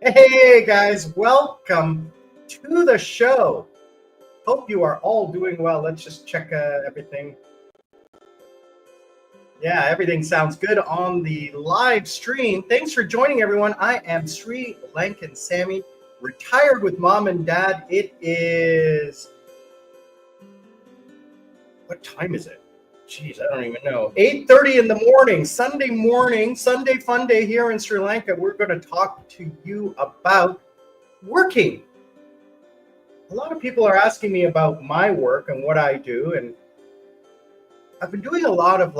Hey guys, welcome to the show. Hope you are all doing well. Let's just check everything. Yeah, everything sounds good on the live stream. Thanks for joining, everyone. I am Sri Lankan Sammy, retired with mom and dad. It is, what time is it? Jeez, I don't even know. 8:30 in the morning, Sunday Funday here in Sri Lanka. We're going to talk to you about working. A lot of people are asking me about my work and what I do, and I've been doing a lot of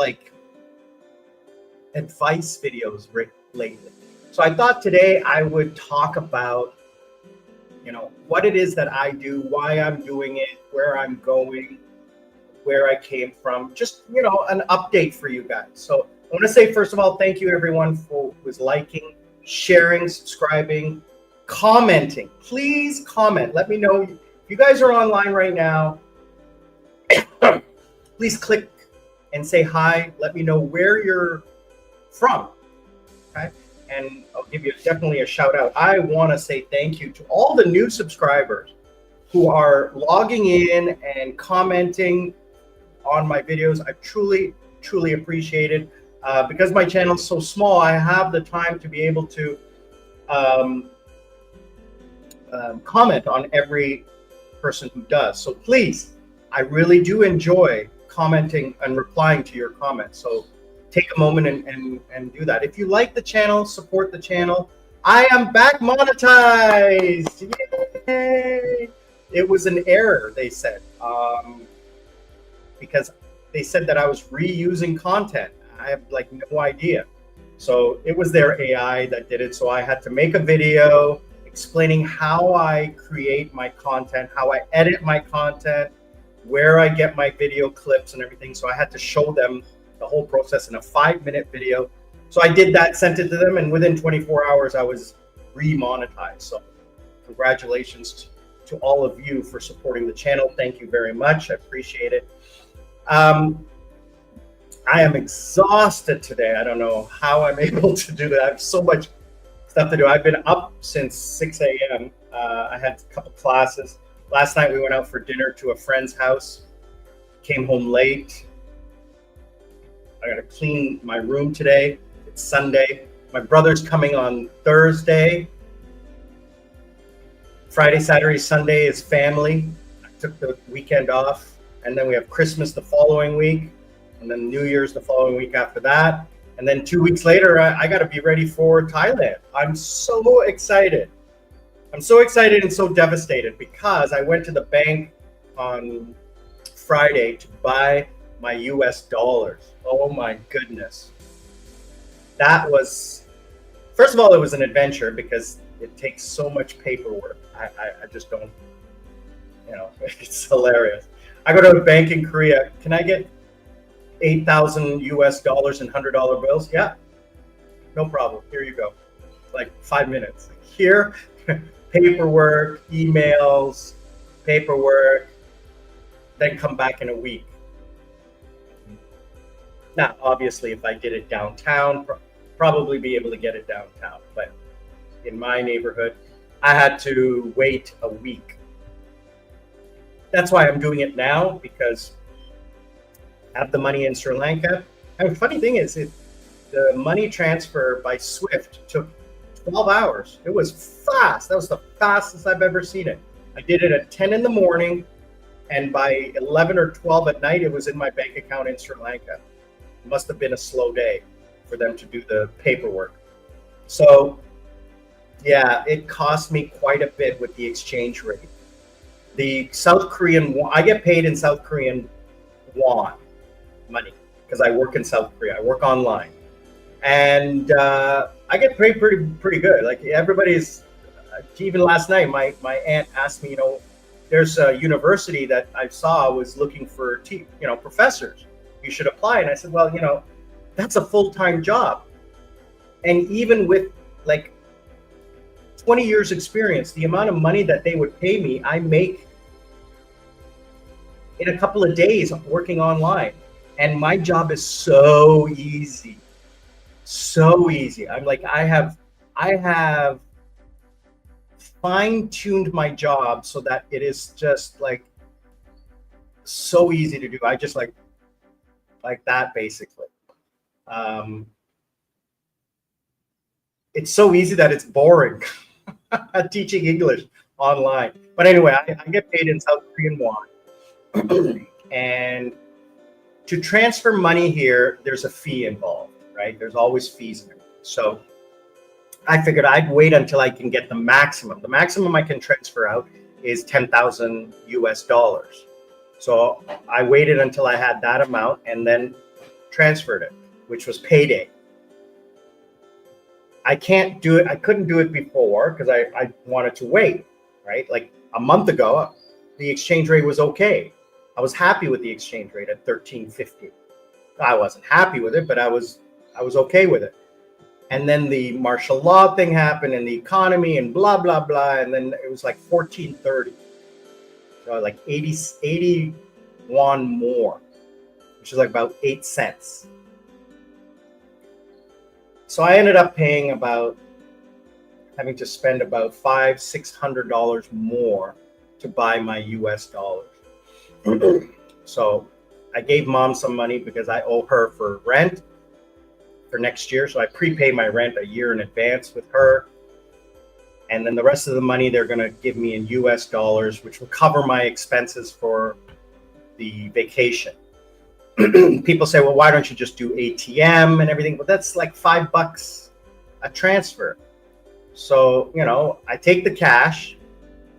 advice videos lately. So I thought today I would talk about, what it is that I do, why I'm doing it, where I'm going, where I came from, just, an update for you guys. So I want to say, first of all, thank you everyone who's liking, sharing, subscribing, commenting. Please comment. Let me know. If you guys are online right now, please click and say hi. Let me know where you're from. Okay. And I'll give you definitely a shout out. I want to say thank you to all the new subscribers who are logging in and commenting on my videos. I truly, truly appreciate it. Because my channel is so small, I have the time to be able to comment on every person who does. So please, I really do enjoy commenting and replying to your comments. So take a moment and do that. If you like the channel, support the channel. I am back monetized. Yay! It was an error, they said, because they said that I was reusing content. I have no idea. So it was their AI that did it. So I had to make a video explaining how I create my content, how I edit my content, where I get my video clips and everything. So I had to show them the whole process in a 5-minute video. So I did that, sent it to them, and within 24 hours I was remonetized. So congratulations to all of you for supporting the channel. Thank you very much. I appreciate it. I am exhausted today. I don't know how I'm able to do that. I have so much stuff to do. I've been up since 6 a.m. I had a couple classes. Last night we went out for dinner to a friend's house. Came home late. I got to clean my room today. It's Sunday. My brother's coming on Thursday. Friday, Saturday, Sunday is family. I took the weekend off. And then we have Christmas the following week. And then New Year's the following week after that. And then 2 weeks later, I got to be ready for Thailand. I'm so excited. I'm so excited and so devastated because I went to the bank on Friday to buy my US dollars. Oh my goodness. That was, first of all, it was an adventure because it takes so much paperwork. I just don't, it's hilarious. I go to a bank in Korea. Can I get 8,000 US dollars in $100 bills? Yeah, no problem. Here you go. 5 minutes. Here, paperwork, emails, paperwork, then come back in a week. Now, obviously, if I did it downtown, probably be able to get it downtown. But in my neighborhood, I had to wait a week. That's why I'm doing it now, because I have the money in Sri Lanka. And the funny thing is, the money transfer by SWIFT took 12 hours. It was fast. That was the fastest I've ever seen it. I did it at 10 in the morning, and by 11 or 12 at night, it was in my bank account in Sri Lanka. It must have been a slow day for them to do the paperwork. So, yeah, it cost me quite a bit with the exchange rate. The South Korean, I get paid in South Korean won money because I work in South Korea. I work online, and I get paid pretty good. Everybody's, even last night, my aunt asked me, there's a university that I saw was looking for professors. You should apply. And I said, well, that's a full-time job. And even with 20 years experience, the amount of money that they would pay me, I make in a couple of days working online. And my job is so easy. So easy. I'm I have fine-tuned my job so that it is just like so easy to do. I just like that basically. It's so easy that it's boring teaching English online. But anyway, I get paid in South Korean won. And to transfer money here, there's a fee involved, right? There's always fees in it. So I figured I'd wait until I can get the maximum. The maximum I can transfer out is 10,000 US dollars. So I waited until I had that amount and then transferred it, which was payday. I can't do it. I couldn't do it before because I wanted to wait, right? Like a month ago, the exchange rate was okay. I was happy with the exchange rate at 13.50. I wasn't happy with it, but I was okay with it. And then the martial law thing happened and the economy and blah, blah, blah. And then it was like 14.30. So like 80 won more, which is like about 8 cents. So I ended up paying having to spend about $500-600 more to buy my US dollars. So I gave mom some money because I owe her for rent for next year. So I prepay my rent a year in advance with her. And then the rest of the money they're going to give me in US dollars, which will cover my expenses for the vacation. People say, well, why don't you just do ATM and everything? But that's like $5 a transfer. So, I take the cash,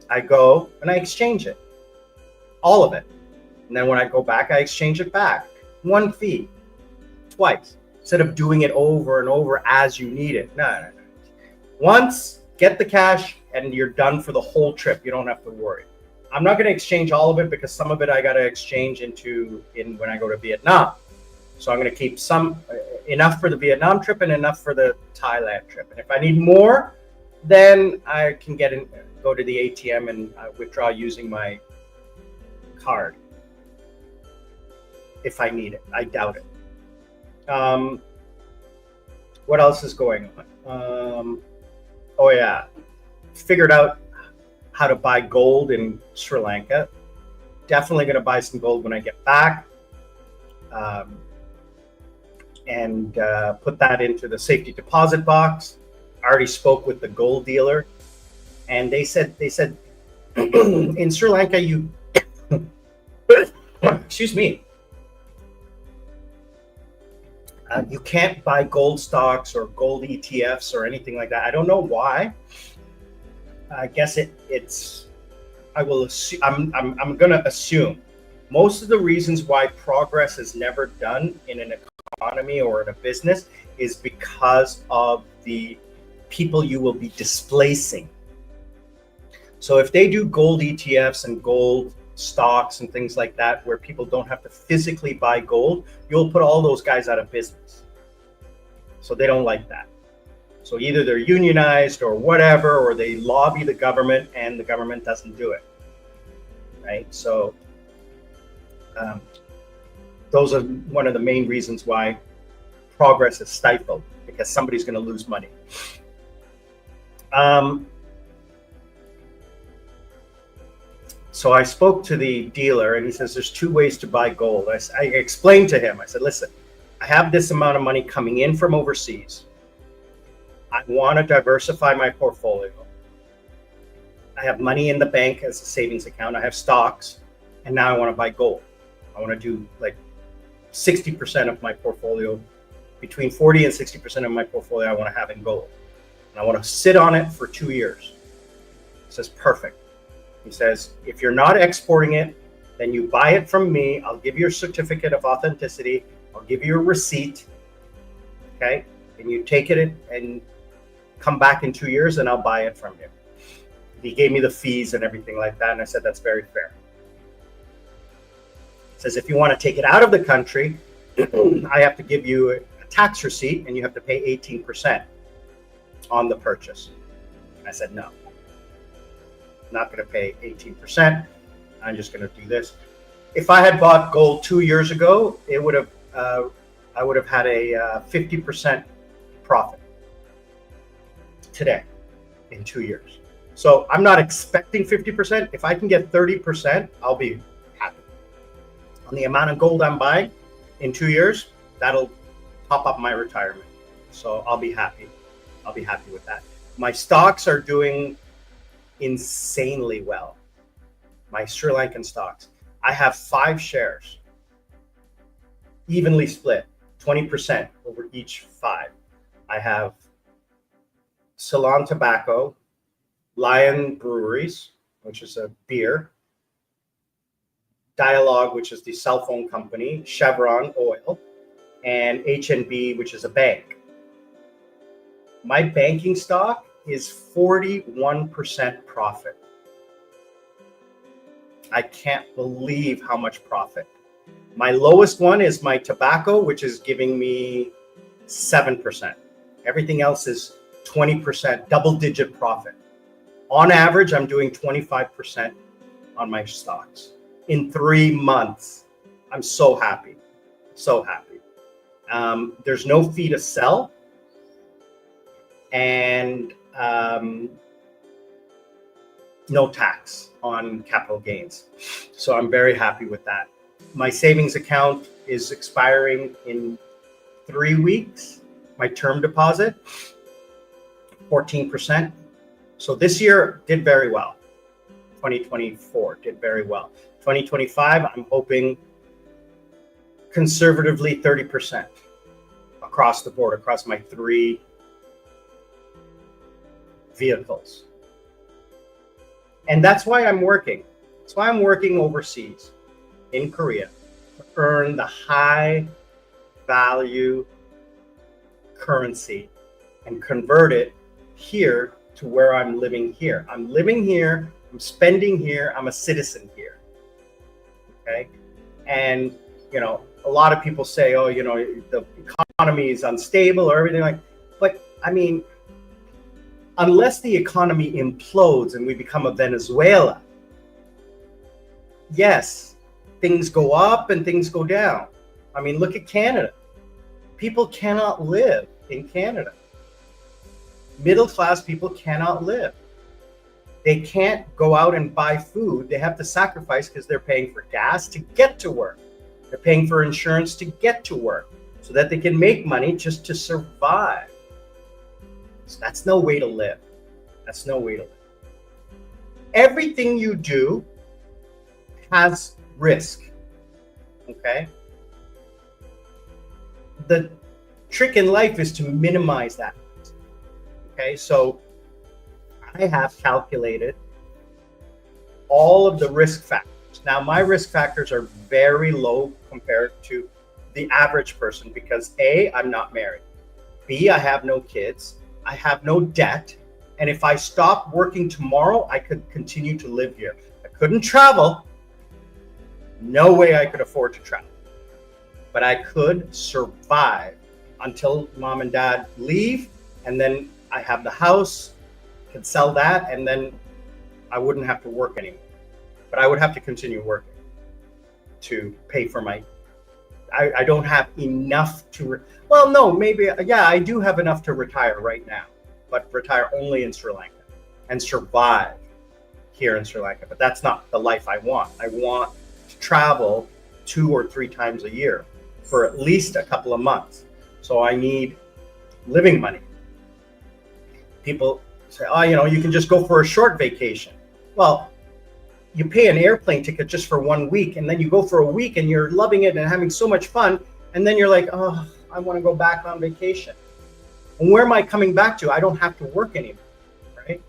I go and I exchange it, all of it. And then when I go back, I exchange it back. One fee, twice, instead of doing it over and over as you need it. No. Once, get the cash and you're done for the whole trip. You don't have to worry. I'm not going to exchange all of it because some of it I got to exchange in when I go to Vietnam. So I'm going to keep enough for the Vietnam trip and enough for the Thailand trip. And if I need more, then I can go to the ATM and withdraw using my card if I need it. I doubt it. What else is going on? Oh yeah, figured out how to buy gold in Sri Lanka. Definitely going to buy some gold when I get back, and put that into the safety deposit box. I already spoke with the gold dealer, and they said in Sri Lanka you excuse me, you can't buy gold stocks or gold ETFs or anything like that. I don't know why. I guess it's. I will assume. I'm going to assume most of the reasons why progress is never done in an economy or in a business is because of the people you will be displacing. So if they do gold ETFs and gold stocks and things like that, where people don't have to physically buy gold, you'll put all those guys out of business. So they don't like that. So either they're unionized or whatever, or they lobby the government and the government doesn't do it, right? So those are one of the main reasons why progress is stifled, because somebody's going to lose money. So I spoke to the dealer and he says, there's two ways to buy gold. I explained to him, I said, listen, I have this amount of money coming in from overseas. I want to diversify my portfolio. I have money in the bank as a savings account. I have stocks, and now I want to buy gold. I want to do like 60% of my portfolio, between 40 and 60% of my portfolio I want to have in gold. And I want to sit on it for 2 years. He says, perfect. He says, if you're not exporting it, then you buy it from me. I'll give you a certificate of authenticity. I'll give you a receipt. Okay. And you take it and come back in 2 years and I'll buy it from you. He gave me the fees and everything like that. And I said, that's very fair. He says, if you want to take it out of the country, I have to give you a tax receipt and you have to pay 18% on the purchase. I said, no, I'm not going to pay 18%. I'm just going to do this. If I had bought gold 2 years ago, it would have, I would have had a 50% profit today in 2 years. So I'm not expecting 50%. If I can get 30%, I'll be happy. On the amount of gold I'm buying in 2 years, that'll top up my retirement. So I'll be happy. I'll be happy with that. My stocks are doing insanely well. My Sri Lankan stocks. I have 5 shares, evenly split, 20% over each 5. I have Ceylon Tobacco, Lion Breweries, which is a beer, Dialogue, which is the cell phone company, Chevron Oil, and HNB, which is a bank. My banking stock is 41% profit. I can't believe how much profit. My lowest one is my tobacco, which is giving me 7%. Everything else is 20%, double-digit profit. On average, I'm doing 25% on my stocks in 3 months. I'm so happy, so happy. There's no fee to sell, and no tax on capital gains. So I'm very happy with that. My savings account is expiring in 3 weeks. My term deposit, 14%. So this year did very well. 2024 did very well. 2025, I'm hoping conservatively 30% across the board, across my 3 vehicles. And that's why I'm working. That's why I'm working overseas in Korea to earn the high value currency and convert it here to where I'm living here. I'm living here, I'm spending here, I'm a citizen here. Okay? And, you know, a lot of people say, oh, you know, the economy is unstable or everything like, but I mean, unless the economy implodes and we become a Venezuela, yes, things go up and things go down. I mean, look at Canada. People cannot live in Canada. Middle class people cannot live. They can't go out and buy food. They have to sacrifice because they're paying for gas to get to work. They're paying for insurance to get to work so that they can make money just to survive. So that's no way to live. That's no way to live. Everything you do has risk. Okay? The trick in life is to minimize that. Okay, so I have calculated all of the risk factors. Now, my risk factors are very low compared to the average person because A, I'm not married. B, I have no kids. I have no debt. And if I stop working tomorrow, I could continue to live here. I couldn't travel. No way I could afford to travel. But I could survive until mom and dad leave, and then I have the house, could sell that, and then I wouldn't have to work anymore. But I would have to continue working to pay for my, I don't have enough to, well, no, maybe, yeah, I do have enough to retire right now, but retire only in Sri Lanka and survive here in Sri Lanka. But that's not the life I want. I want to travel 2 or 3 times a year for at least a couple of months. So I need living money. People say, oh, you know, you can just go for a short vacation. Well, you pay an airplane ticket just for 1 week, and then you go for a week and you're loving it and having so much fun. And then you're like, oh, I want to go back on vacation. And where am I coming back to? I don't have to work anymore, right?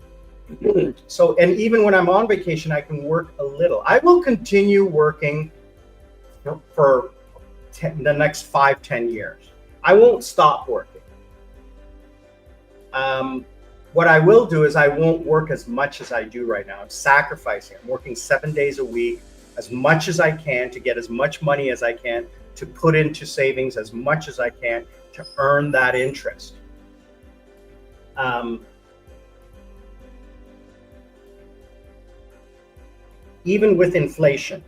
So, and even when I'm on vacation, I can work a little. I will continue working for the next 5-10 years. I won't stop working. What I will do is I won't work as much as I do right now. I'm sacrificing. I'm working 7 days a week, as much as I can to get as much money as I can, to put into savings as much as I can to earn that interest. Even with inflation,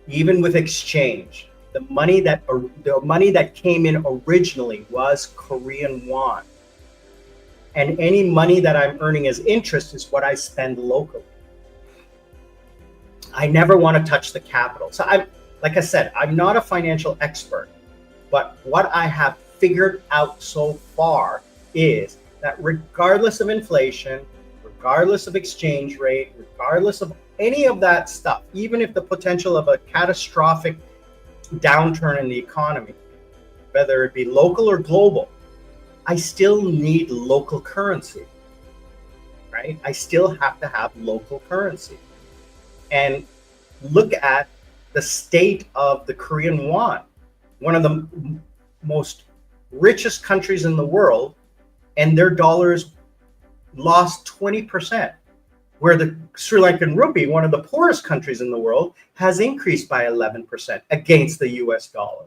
even with exchange, the money that came in originally was Korean won. And any money that I'm earning as interest is what I spend locally. I never want to touch the capital. So like I said, I'm not a financial expert, but what I have figured out so far is that regardless of inflation, regardless of exchange rate, regardless of any of that stuff, even if the potential of a catastrophic downturn in the economy, whether it be local or global, I still need local currency, right? I still have to have local currency. And look at the state of the Korean won, one of the most richest countries in the world, and their dollars lost 20%, where the Sri Lankan rupee, one of the poorest countries in the world, has increased by 11% against the US dollar.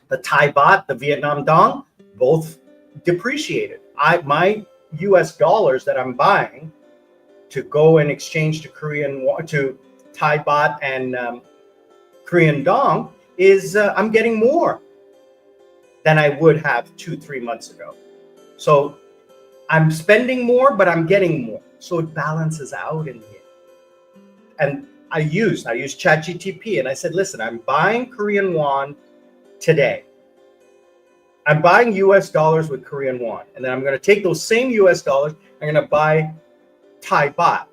The Thai baht, the Vietnam dong, both depreciated. My US dollars that I'm buying to go and exchange to Thai baht and Korean dong is I'm getting more than I would have 2-3 months ago. So I'm spending more, but I'm getting more. So it balances out in here. And I used ChatGPT, and I said, listen, I'm buying Korean won today. I'm buying US dollars with Korean won. And then I'm going to take those same US dollars, I'm going to buy Thai baht.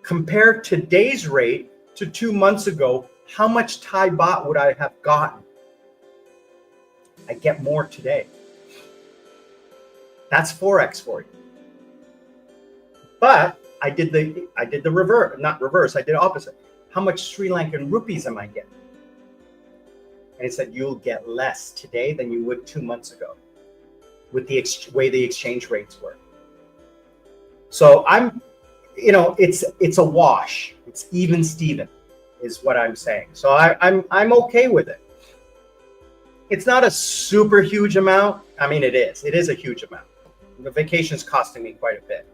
Compare today's rate to 2 months ago, how much Thai baht would I have gotten? I get more today. That's Forex for you. But I did the reverse, not reverse, I did opposite. How much Sri Lankan rupees am I getting? And it said you'll get less today than you would 2 months ago with the way the exchange rates were. So it's a wash. It's even Steven is what I'm saying. So I'm okay with it. It's not a super huge amount. I mean, it is a huge amount. The vacation's costing me quite a bit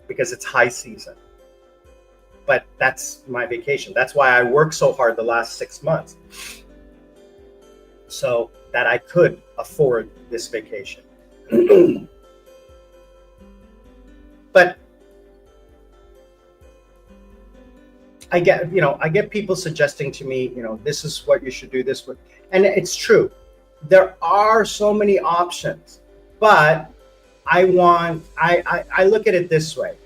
because it's high season. But that's my vacation. That's why I worked so hard the last 6 months, so that I could afford this vacation. But I get people suggesting to me, this is what you should do this with. And it's true. There are so many options, but I look at it this way.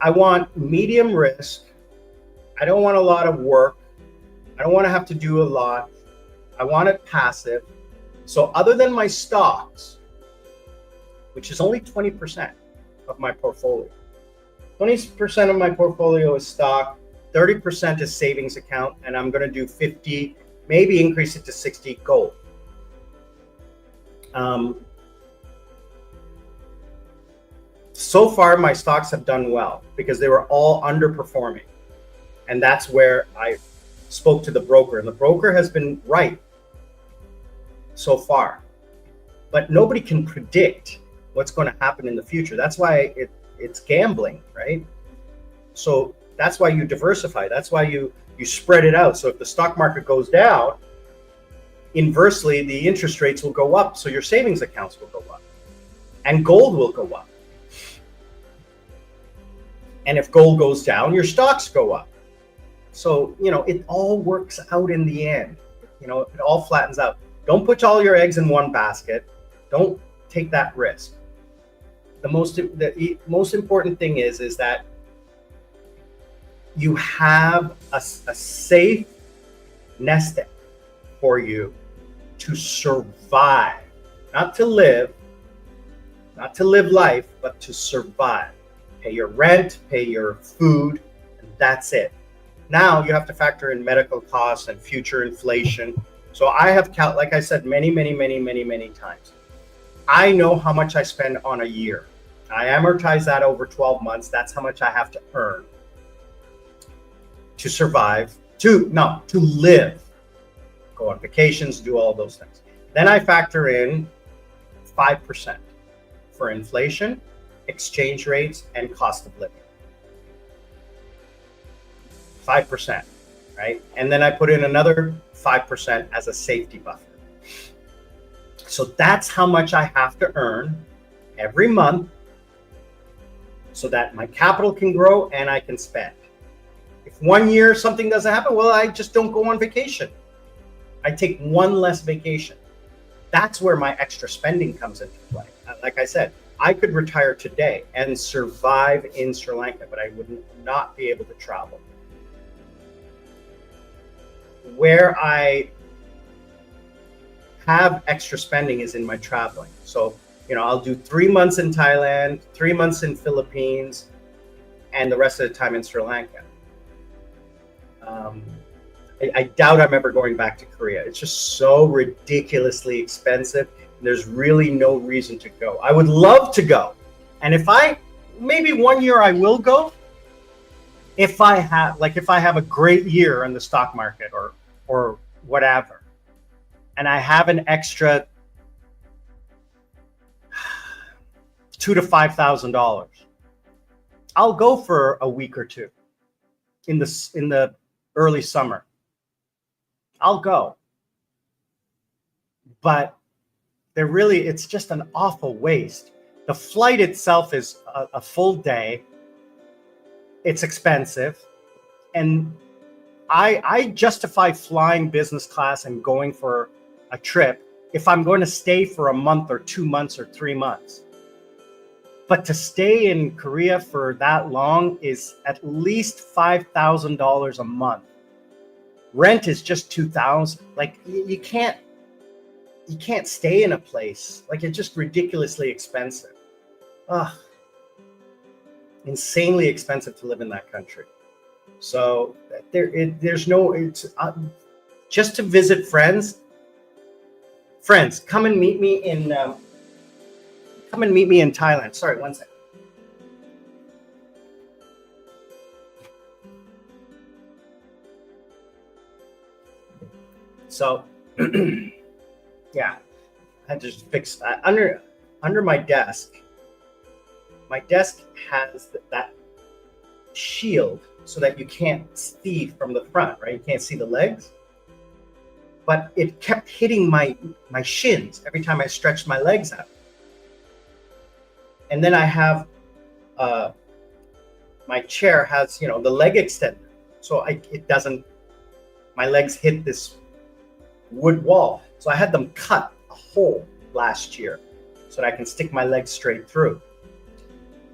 I want medium risk. I don't want a lot of work. I don't want to have to do a lot. I want it passive. So other than my stocks, which is only 20% of my portfolio, 20% of my portfolio is stock, 30% is savings account, and I'm going to do 50, maybe increase it to 60 gold. So far, my stocks have done well because they were all underperforming. And that's where I spoke to the broker, and the broker has been right so far. But nobody can predict what's going to happen in the future. That's why it's gambling, right? So that's why you diversify. That's why you spread it out. So if the stock market goes down, inversely, the interest rates will go up. So your savings accounts will go up and gold will go up. And if gold goes down, your stocks go up. So, it all works out in the end. It all flattens out. Don't put all your eggs in one basket. Don't take that risk. The most important thing is that you have a safe nest egg for you to survive, not to live life, but to survive. Pay your rent, pay your food, and that's it. Now you have to factor in medical costs and future inflation. So I have, like I said, many times, I know how much I spend on a year. I amortize that over 12 months. That's how much I have to earn to survive, to live, go on vacations, do all those things. Then I factor in 5% for inflation, exchange rates, and cost of living. 5%, right? And then I put in another 5% as a safety buffer. So that's how much I have to earn every month so that my capital can grow and I can spend. If 1 year something doesn't happen, well, I just don't go on vacation. I take one less vacation. That's where my extra spending comes into play. Like I said, I could retire today and survive in Sri Lanka, but I would not be able to travel. Where I have extra spending is in my traveling. So, I'll do 3 months in Thailand, 3 months in Philippines, and the rest of the time in Sri Lanka. I doubt I'm ever going back to Korea. It's just so ridiculously expensive. And there's really no reason to go. I would love to go. And maybe 1 year I will go if I have a great year in the stock market or whatever. And I have an extra $2,000 to $5,000. I'll go for a week or two in the early summer. I'll go. But it's just an awful waste. The flight itself is a full day. It's expensive. And I justify flying business class and going for a trip if I'm going to stay for a month or 2 months or 3 months. But to stay in Korea for that long is at least $5,000 a month. Rent is just $2,000. Like you can't stay in a place. Like it's just ridiculously expensive. Insanely expensive to live in that country. So it's just to visit friends. Friends, come and meet me in Thailand. Sorry, one second. So, yeah, I had to just fix under my desk. My desk has that shield so that you can't see from the front, right? You can't see the legs. But it kept hitting my shins every time I stretched my legs out. And then I have my chair has the leg extender, so my legs hit this wood wall. So I had them cut a hole last year so that I can stick my legs straight through.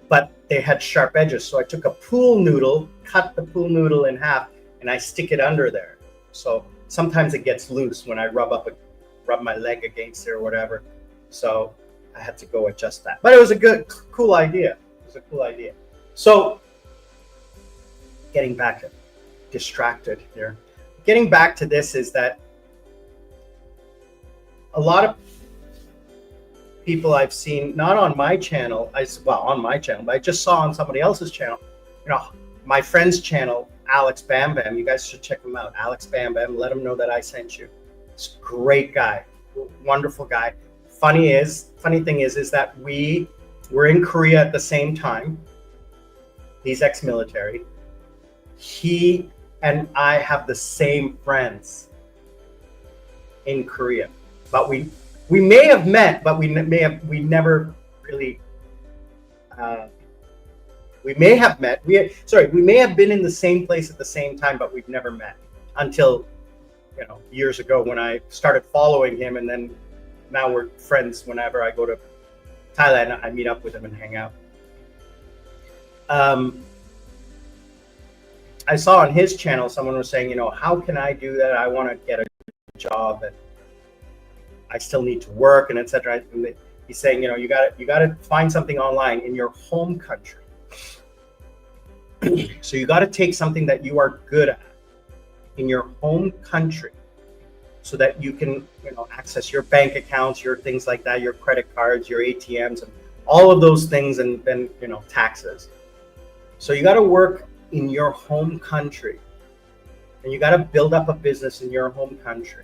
But they had sharp edges, so I took a pool noodle, cut the pool noodle in half, and I stick it under there. So sometimes it gets loose when I rub my leg against it or whatever. So I had to go adjust that. But it was a cool idea. So getting back to distracted here. Getting back to this is that a lot of people I've seen, not on my channel, on my channel, but I just saw on somebody else's channel, my friend's channel, Alex Bam Bam. You guys should check him out. Alex Bam Bam. Let him know that I sent you. He's a great guy. Wonderful guy. Funny thing is that we were in Korea at the same time. He's ex-military. He and I have the same friends in Korea, but we may have met, but we may have been in the same place at the same time, but we've never met until years ago when I started following him, and then now we're friends. Whenever I go to Thailand, I meet up with him and hang out. I saw on his channel someone was saying, how can I do that? I want to get a job and I still need to work and etc. He's saying, you got to find something online in your home country. So you got to take something that you are good at in your home country, so that you can, access your bank accounts, your things like that, your credit cards, your ATMs, and all of those things, and then taxes. So you got to work in your home country, and you got to build up a business in your home country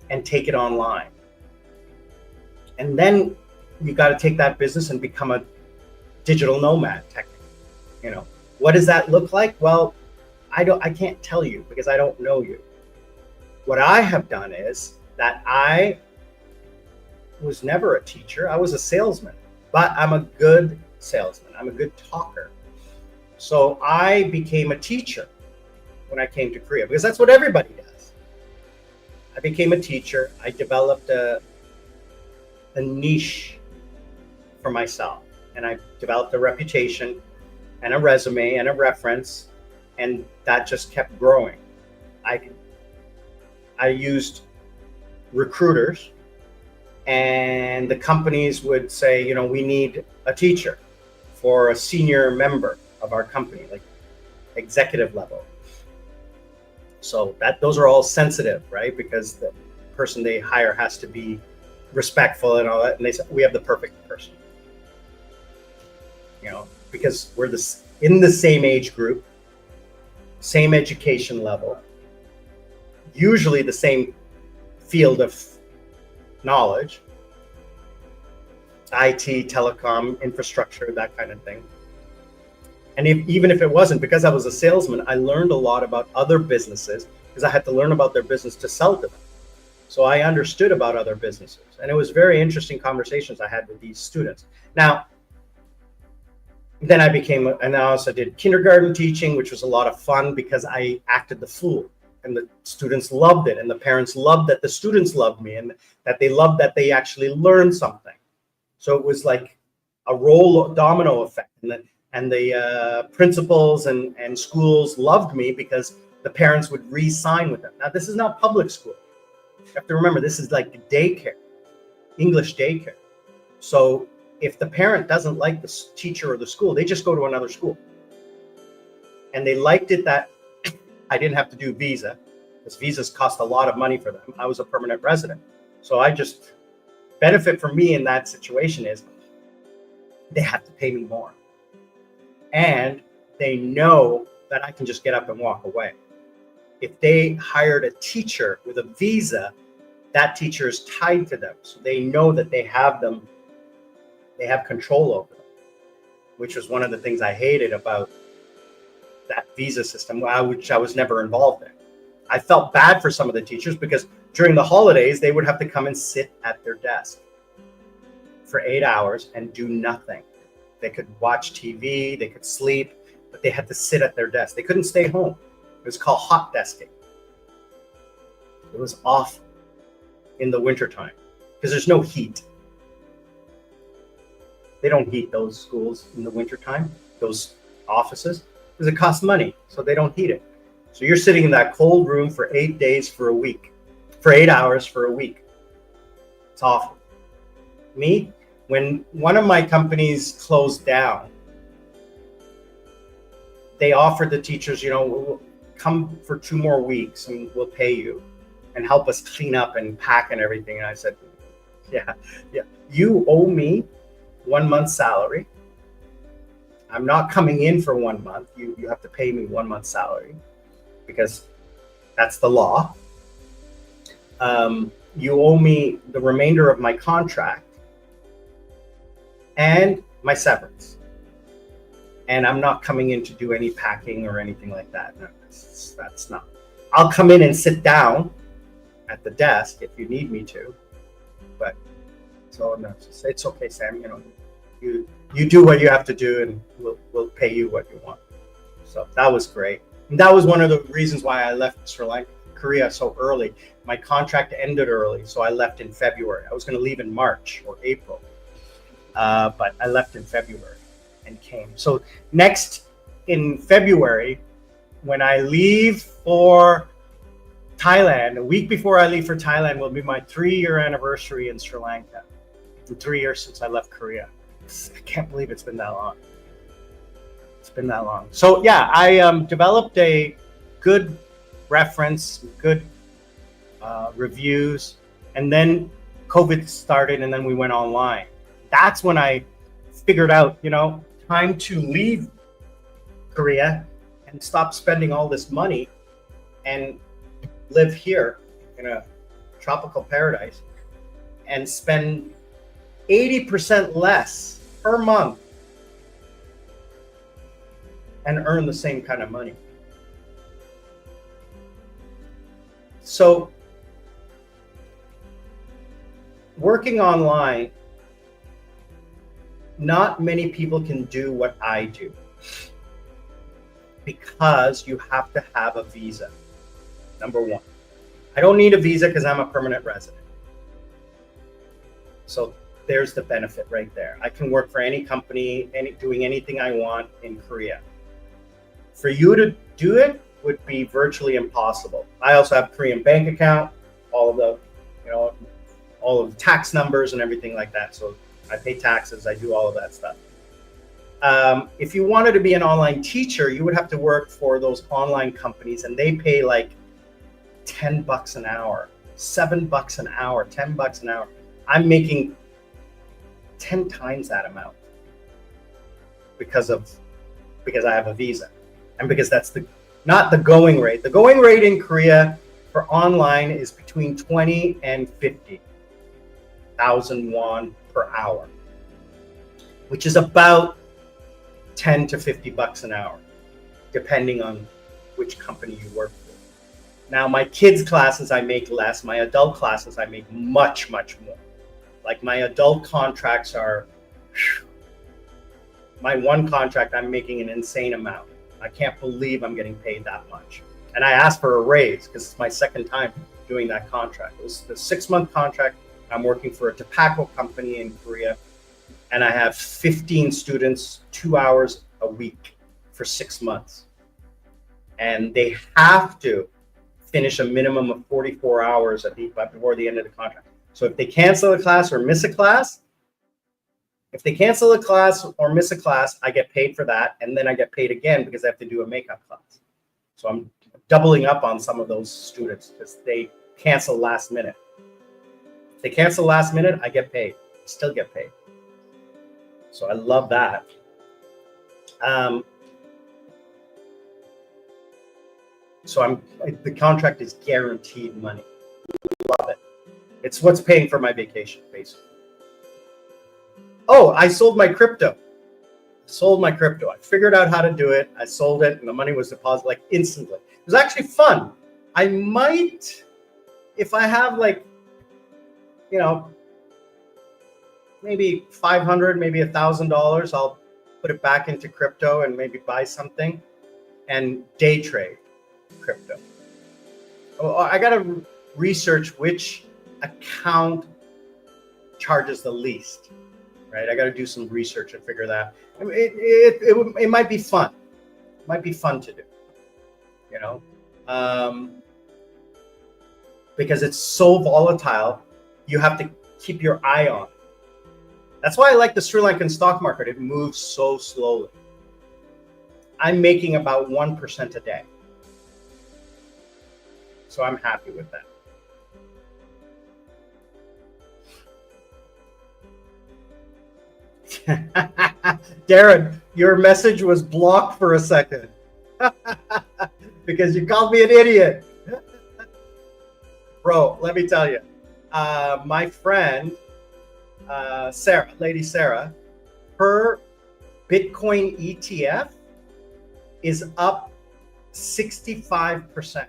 and take it online. And then you got to take that business and become a digital nomad, technically. What does that look like? Well, I can't tell you because I don't know you. What I have done is that I was never a teacher. I was a salesman, but I'm a good salesman. I'm a good talker. So I became a teacher when I came to Korea, because that's what everybody does. I became a teacher. I developed a niche for myself, and I developed a reputation and a resume and a reference, and that just kept growing. I used recruiters, and the companies would say, you know, we need a teacher for a senior member of our company, like executive level. So those are all sensitive, right? Because the person they hire has to be respectful and all that. And they said, we have the perfect person, you know, because we're in the same age group, same education level, usually the same field of knowledge, IT, telecom, infrastructure, that kind of thing. And even if it wasn't, because I was a salesman, I learned a lot about other businesses, because I had to learn about their business to sell to them. So I understood about other businesses, and it was very interesting conversations I had with these students. Now, then and I also did kindergarten teaching, which was a lot of fun because I acted the fool, and the students loved it, and the parents loved that the students loved me, and that they loved that they actually learned something. So it was like a domino effect, and the principals and schools loved me because the parents would re-sign with them. Now, this is not public school. You have to remember, this is like daycare, English daycare. So if the parent doesn't like the teacher or the school, they just go to another school. And they liked it that I didn't have to do visa, because visas cost a lot of money for them. I was a permanent resident. So benefit for me in that situation is they have to pay me more. And they know that I can just get up and walk away. If they hired a teacher with a visa, that teacher is tied to them. So they know that they have control over them, which was one of the things I hated about that visa system, which I was never involved in. I felt bad for some of the teachers because during the holidays, they would have to come and sit at their desk for 8 hours and do nothing. They could watch TV, they could sleep, but they had to sit at their desk. They couldn't stay home. It was called hot desking. It was awful in the wintertime because there's no heat. They don't heat those schools in the wintertime, those offices, because it costs money. So they don't heat it. So you're sitting in that cold room for 8 days for a week, for 8 hours for a week. It's awful. Me, when one of my companies closed down, they offered the teachers, you know, we'll come for 2 more weeks and we'll pay you and help us clean up and pack and everything. And I said, yeah, you owe me 1 month's salary. I'm not coming in for 1 month. You have to pay me 1 month's salary because that's the law. You owe me the remainder of my contract and my severance. And I'm not coming in to do any packing or anything like that. No, that's not. I'll come in and sit down at the desk if you need me to. But so no, it's okay, Sam. You know, you do what you have to do, and we'll pay you what you want. So that was great. And that was one of the reasons why I left Korea so early. My contract ended early, so I left in February. I was going to leave in March or April, but I left in February and came. So next in February, when I leave for Thailand, a week before I leave for Thailand will be my 3-year anniversary in Sri Lanka. And 3 years since I left Korea. I can't believe it's been that long. It's been that long. So yeah, I developed a good reference, good reviews, and then COVID started, and then we went online. That's when I figured out, you know, time to leave Korea and stop spending all this money and live here in a tropical paradise and spend 80% less per month and earn the same kind of money. So working online, not many people can do what I do because you have to have a visa. Number one, I don't need a visa because I'm a permanent resident. So there's the benefit right there. I can work for any company, doing anything I want in Korea. For you to do it would be virtually impossible. I also have a Korean bank account, all of the, all of the tax numbers and everything like that. So I pay taxes, I do all of that stuff. If you wanted to be an online teacher, you would have to work for those online companies, and they pay like $10 an hour, $7 an hour, $10 an hour. I'm making 10 times that amount because I have a visa, and because that's not the going rate. The going rate in Korea for online is between 20 and 50,000 won per hour, which is about 10 to $50 an hour, depending on which company you work for. Now, my kids' classes, I make less. My adult classes, I make much, much more. Like my adult contracts are, my one contract, I'm making an insane amount. I can't believe I'm getting paid that much. And I asked for a raise because it's my second time doing that contract. It was the 6-month contract. I'm working for a tobacco company in Korea, and I have 15 students, 2 hours a week for 6 months. And they have to finish a minimum of 44 hours before the end of the contract. So if they cancel a class or miss a class, I get paid for that, and then I get paid again because I have to do a makeup class. So I'm doubling up on some of those students because they cancel last minute. If they cancel last minute, I get paid. Still get paid. So I love that. So the contract is guaranteed money. Love it. It's what's paying for my vacation, basically. Oh, I sold my crypto. I figured out how to do it. I sold it, and the money was deposited like instantly. It was actually fun. I might, if I have like, maybe $500, maybe $1,000, I'll put it back into crypto and maybe buy something and day trade crypto. I got to research which account charges the least, right? I got to do some research and figure that. It might be fun. It might be fun to do, because it's so volatile. You have to keep your eye on it. That's why I like the Sri Lankan stock market. It moves so slowly. I'm making about 1% a day. So I'm happy with that. Darren, your message was blocked for a second because you called me an idiot. Bro, let me tell you, my friend, Sarah, Lady Sarah, her Bitcoin ETF is up 65%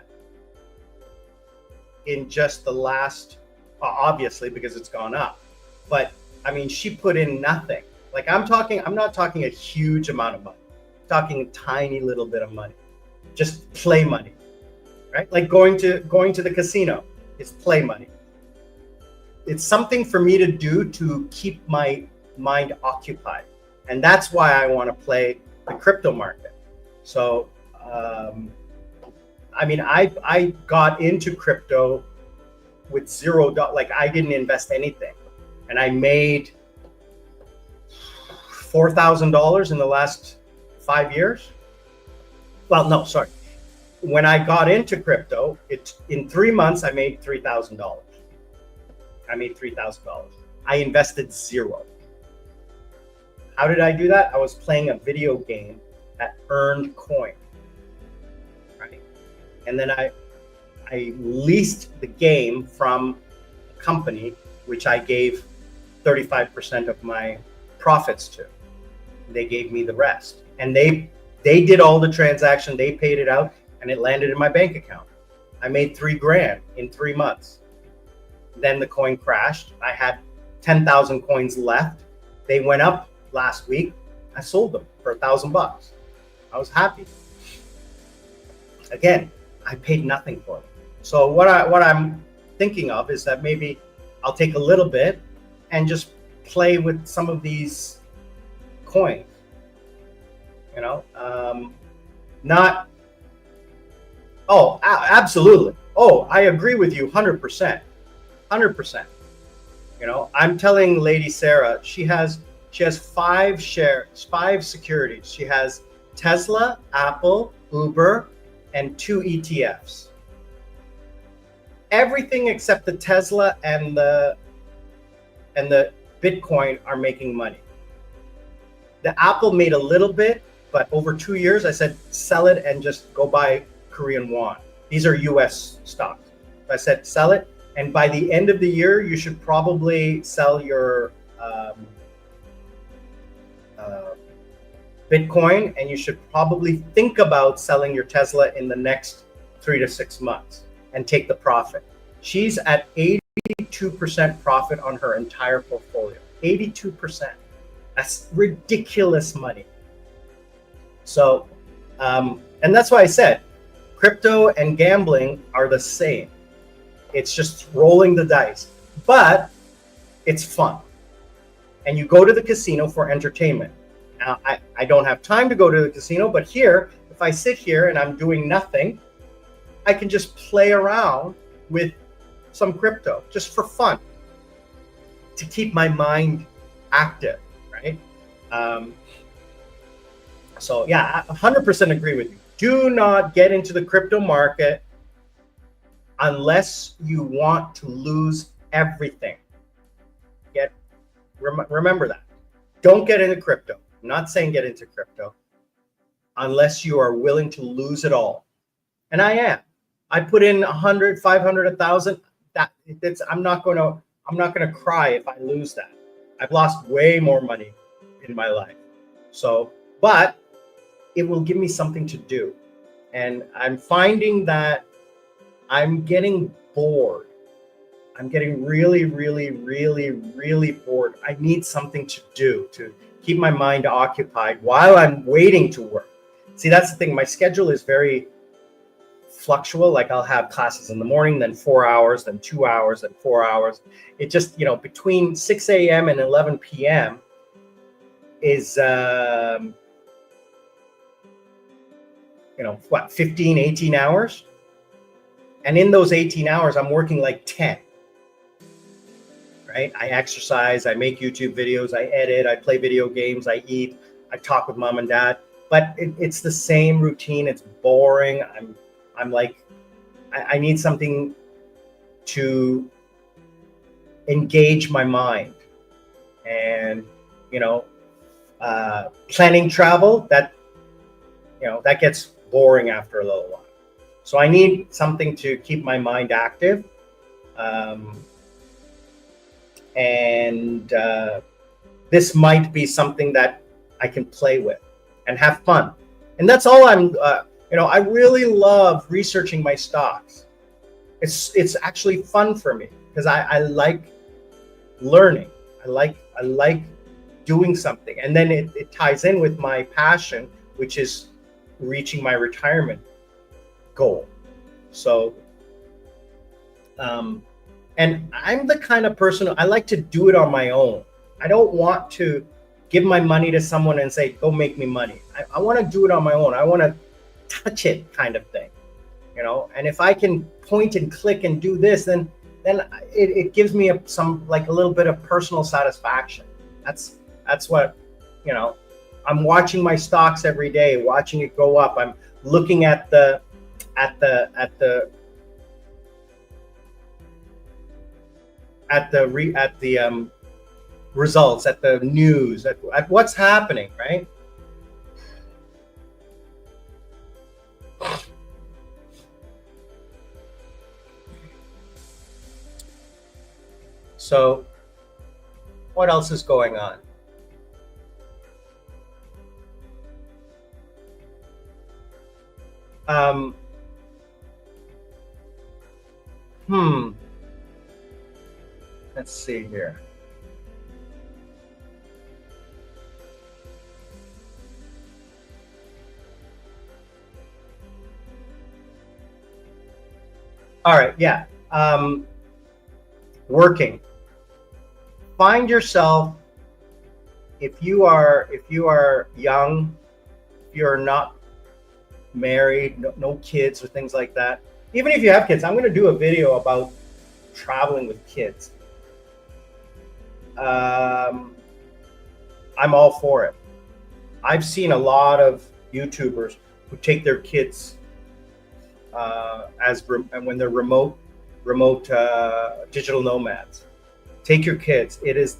in just the last, obviously because it's gone up, but I mean, she put in nothing. Like I'm not talking a huge amount of money. I'm talking a tiny little bit of money, just play money, right? Like going to the casino is play money. It's something for me to do to keep my mind occupied. And that's why I want to play the crypto market. So, I mean, I got into crypto with $0, like I didn't invest anything. And I made $4,000 in the last 5 years. Well, no, sorry. When I got into crypto, in 3 months, I made $3,000. I invested 0. How did I do that? I was playing a video game that earned coin, right? And then I leased the game from a company, which I gave 35% of my profits to. They gave me the rest. And they did all the transaction, they paid it out, and it landed in my bank account. I made $3,000 in 3 months. Then the coin crashed. I had 10,000 coins left. They went up last week. I sold them for $1,000. I was happy. Again, I paid nothing for them. So what I'm thinking of is that maybe I'll take a little bit and just play with some of these coins. You know, not. Oh, absolutely. Oh, I agree with you 100%. 100%. You know, I'm telling Lady Sarah, she has 5 shares, 5 securities. She has Tesla, Apple, Uber, and 2 ETFs. Everything except the Tesla and the Bitcoin are making money. The Apple made a little bit, but over 2 years, I said, sell it and just go buy Korean won. These are US stocks. I said, sell it. And by the end of the year, you should probably sell your Bitcoin, and you should probably think about selling your Tesla in the next 3 to 6 months and take the profit. She's at 82% profit on her entire portfolio. 82%. That's ridiculous money. So, and that's why I said, crypto and gambling are the same. It's just rolling the dice, but it's fun. And you go to the casino for entertainment. Now, I don't have time to go to the casino, but here, if I sit here and I'm doing nothing, I can just play around with some crypto just for fun, to keep my mind active, right? So yeah, I 100% agree with you. Do not get into the crypto market unless you want to lose everything. Remember that. Don't get into crypto. I'm not saying get into crypto unless you are willing to lose it all. And I am. I put in 100, 500, 1,000. I'm not going to cry if I lose that. I've lost way more money in my life. So, but it will give me something to do. And I'm finding that I'm getting bored. I'm getting really, really, really, really bored. I need something to do to keep my mind occupied while I'm waiting to work. See, that's the thing. My schedule is very fluctual. Like I'll have classes in the morning, then 4 hours, then 2 hours, then 4 hours. It just, between 6 a.m. and 11 p.m. is, 15, 18 hours. And in those 18 hours, I'm working like 10. Right? I exercise, I make YouTube videos, I edit, I play video games, I eat, I talk with mom and dad. But it's the same routine. It's boring. I'm like, I need something to engage my mind. And, planning travel, that gets boring after a little while. So I need something to keep my mind active. And this might be something that I can play with and have fun. And that's all I really love researching my stocks. It's actually fun for me because I like learning. I like doing something. And then it ties in with my passion, which is reaching my retirement goal. So, and I'm the kind of person, I like to do it on my own. I don't want to give my money to someone and say, go make me money. I want to do it on my own. I want to touch it kind of thing, and if I can point and click and do this, then it gives me a little bit of personal satisfaction. That's what, I'm watching my stocks every day, watching it go up. I'm looking at the results, at the news, at what's happening, right? So, what else is going on? Let's see here. All right, yeah. Working. Find yourself, if you are young, if you're not married, no kids or things like that. Even if you have kids, I'm going to do a video about traveling with kids. I'm all for it. I've seen a lot of YouTubers who take their kids and when they're remote digital nomads. Take your kids. It is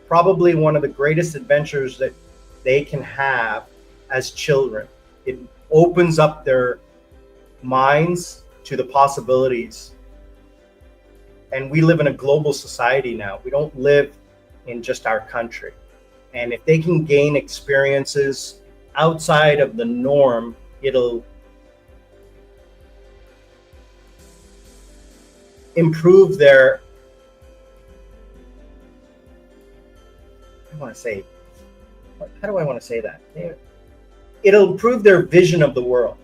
probably one of the greatest adventures that they can have as children. It opens up their minds to the possibilities. And we live in a global society now. We don't live in just our country. And if they can gain experiences outside of the norm, it'll improve their, how do I want to say that? It'll improve their vision of the world.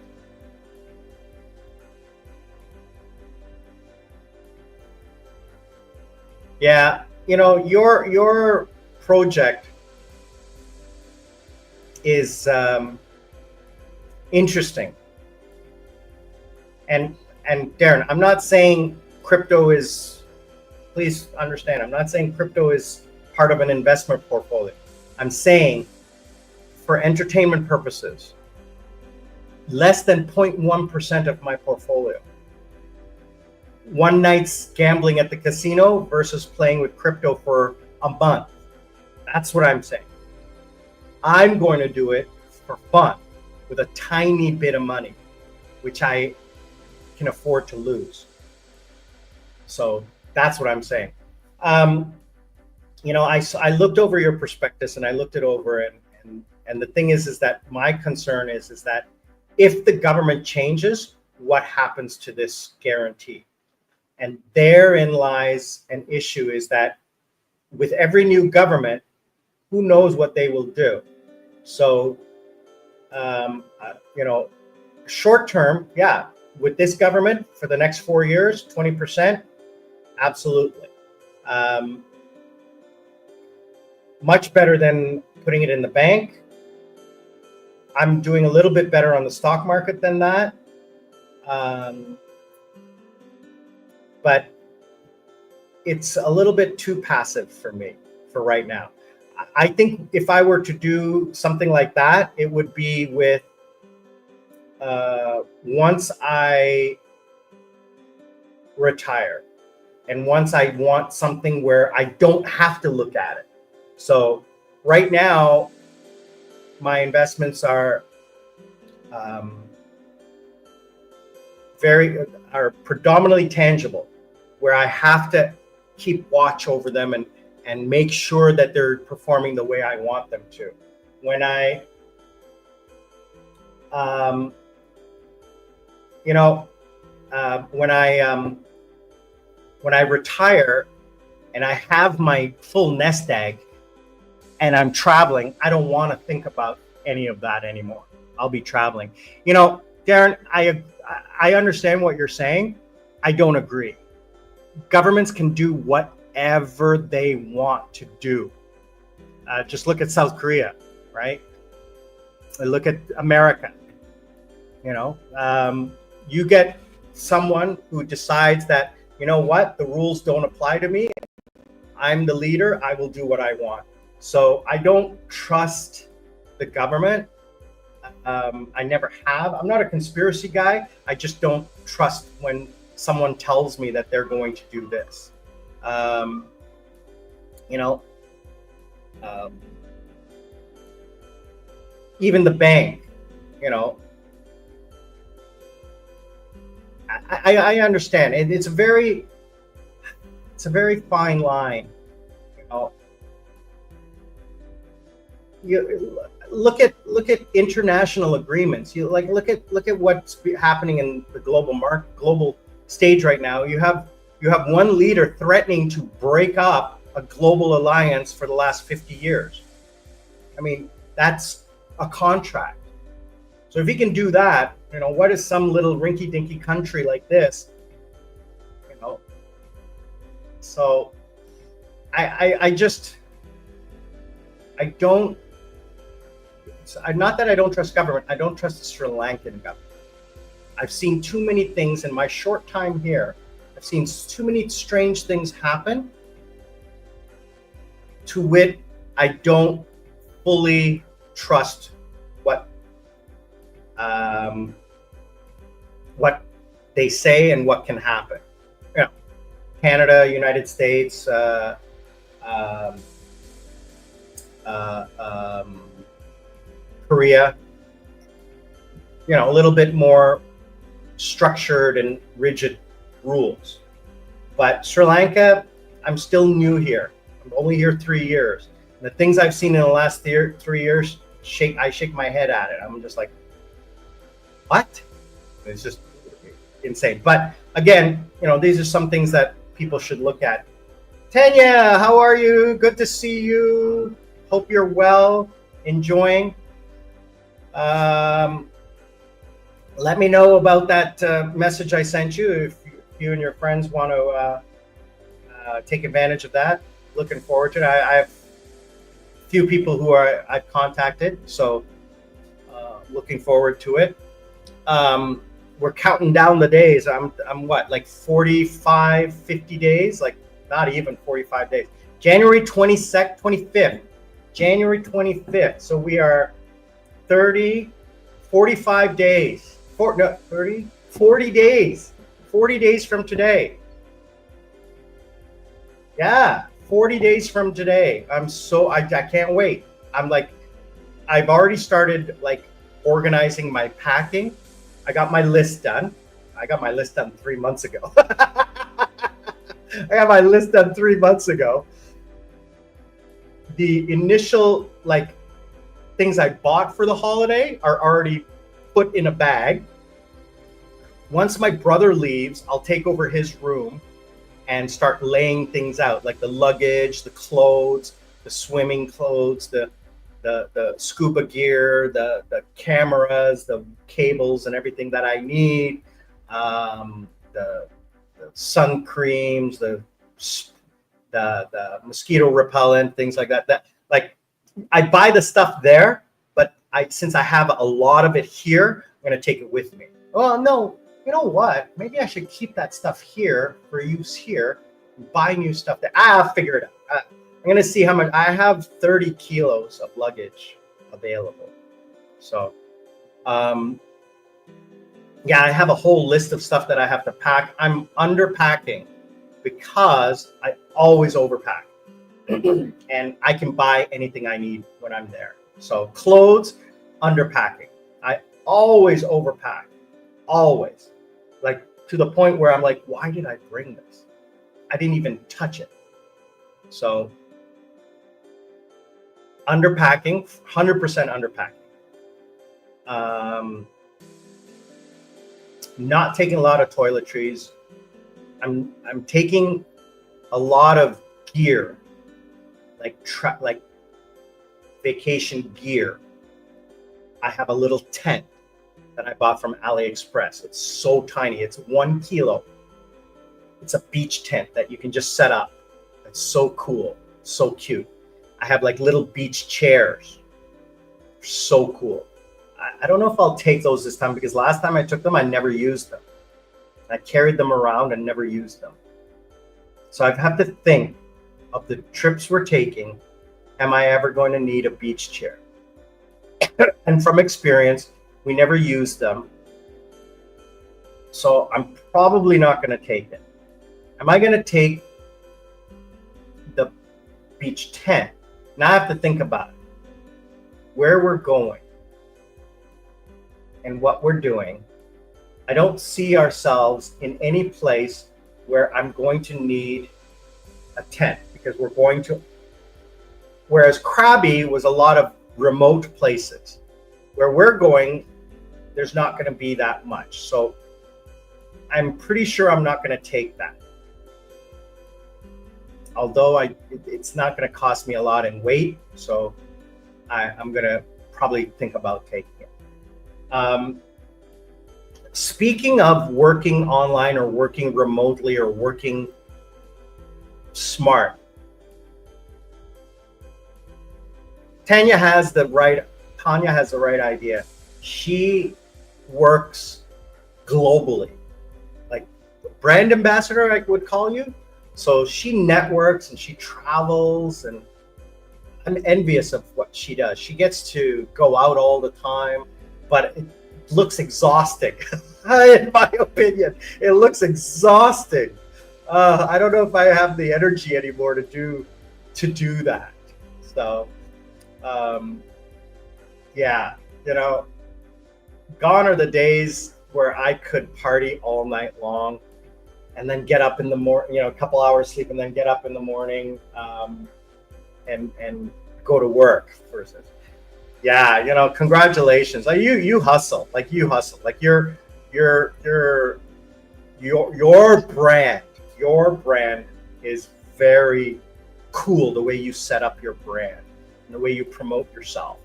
Yeah, your project is interesting. And Darren, I'm not saying crypto is, please understand, I'm not saying crypto is part of an investment portfolio. I'm saying for entertainment purposes, less than 0.1% of my portfolio. One night's gambling at the casino versus playing with crypto for a month. That's what I'm saying. I'm going to do it for fun with a tiny bit of money, which I can afford to lose. So that's what I'm saying. I looked over your prospectus and I looked it over, and the thing is that my concern is that if the government changes, what happens to this guarantee? And therein lies an issue, is that with every new government, who knows what they will do? So, short term, yeah, with this government for the next 4 years, 20%, absolutely. Much better than putting it in the bank. I'm doing a little bit better on the stock market than that. But it's a little bit too passive for me for right now. I think if I were to do something like that, it would be with once I retire and once I want something where I don't have to look at it. So right now, my investments are predominantly tangible, where I have to keep watch over them and make sure that they're performing the way I want them to. When I when I retire and I have my full nest egg and I'm traveling, I don't want to think about any of that anymore. I'll be traveling. Darren, I understand what you're saying. I don't agree. Governments can do whatever they want to do. Just look at South Korea, right? Look at America. You get someone who decides that, the rules don't apply to me. I'm the leader. I will do what I want. So I don't trust the government. I never have. I'm not a conspiracy guy. I just don't trust when someone tells me that they're going to do this. Even the bank, I understand. And it's a very fine line. You look at international agreements. You look at what's happening in the global stage right now. You have You have one leader threatening to break up a global alliance for the last 50 years. I mean, that's a contract. So if he can do that, what is some little rinky-dinky country like this? So I don't, not that I don't trust government, I don't trust the Sri Lankan government. I've seen too many things in my short time here. I've seen too many strange things happen, to wit, I don't fully trust what they say and what can happen. Canada, United States, Korea, a little bit more structured and rigid rules. But Sri Lanka, I'm still new here. I'm only here 3 years. And the things I've seen in the last 3 years, I shake my head at it. I'm just like, what? It's just insane. But again, these are some things that people should look at. Tanya, how are you? Good to see you. Hope you're well, enjoying. Let me know about that message I sent you if you and your friends want to take advantage of that. Looking forward to it. I have a few people who I've contacted, so looking forward to it. We're counting down the days. I'm what, like 45, 50 days? Like not even 45 days. January 25th. January 25th. So we are 45 days. 40 days. 40 days from today. Yeah, 40 days from today. I can't wait. I've already started organizing my packing. I got my list done. I got my list done 3 months ago. The initial things I bought for the holiday are already put in a bag. Once my brother leaves, I'll take over his room and start laying things out, like the luggage, the clothes, the swimming clothes, the scuba gear, the cameras, the cables, and everything that I need, the sun creams, the mosquito repellent, things like that. I buy the stuff there, but since I have a lot of it here, I'm gonna take it with me. Well, no, you know what? Maybe I should keep that stuff here for use here, and buy new stuff there. I'll figure it out. I'm gonna see how much. I have 30 kilos of luggage available. So, yeah, I have a whole list of stuff that I have to pack. I'm underpacking because I always overpack. And I can buy anything I need when I'm there. So clothes, underpacking. I always overpack. Always. To the point where I'm like, why did I bring this? I didn't even touch it. So underpacking, 100% underpacking. Not taking a lot of toiletries. I'm taking a lot of gear, like vacation gear. I have a little tent that I bought from AliExpress. It's so tiny. It's 1 kilo. It's a beach tent that you can just set up. It's so cool, so cute. I have little beach chairs. So cool. I don't know if I'll take those this time because last time I took them, I never used them. I carried them around and never used them. So I have to think of the trips we're taking. Am I ever going to need a beach chair? And from experience, we never use them. So I'm probably not going to take it. Am I going to take the beach tent? Now I have to think about it. Where we're going and what we're doing. I don't see ourselves in any place where I'm going to need a tent because we're going to, whereas Krabi was a lot of remote places. Where we're going, there's not going to be that much. So I'm pretty sure I'm not going to take that. although it's not going to cost me a lot in weight, so I'm going to probably think about taking it. Speaking of working online or working remotely or working smart, Tanya has the right idea. She works globally, like brand ambassador, I would call you. So she networks and she travels, and I'm envious of what she does. She gets to go out all the time, but it looks exhausting. In my opinion, it looks exhausting. I don't know if I have the energy anymore to do that. So, yeah, gone are the days where I could party all night long and then get up in the morning, a couple hours sleep and then get up in the morning and go to work versus, yeah, congratulations. Like you hustle, like your brand is very cool, the way you set up your brand and the way you promote yourself.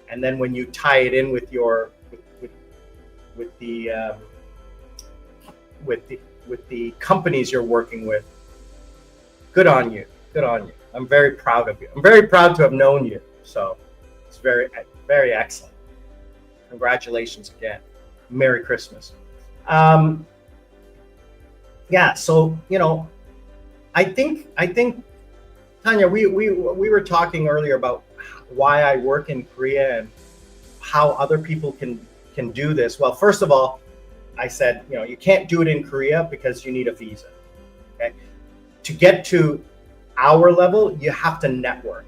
And then when you tie it in with the companies you're working with, good on you. I'm very proud of you. I'm very proud to have known you. So it's very, very excellent. Congratulations again. Merry Christmas. Yeah. So, I think Tanya, we were talking earlier about why I work in Korea and how other people can do this. Well, first of all, I said, you can't do it in Korea because you need a visa. Okay. To get to our level, you have to network,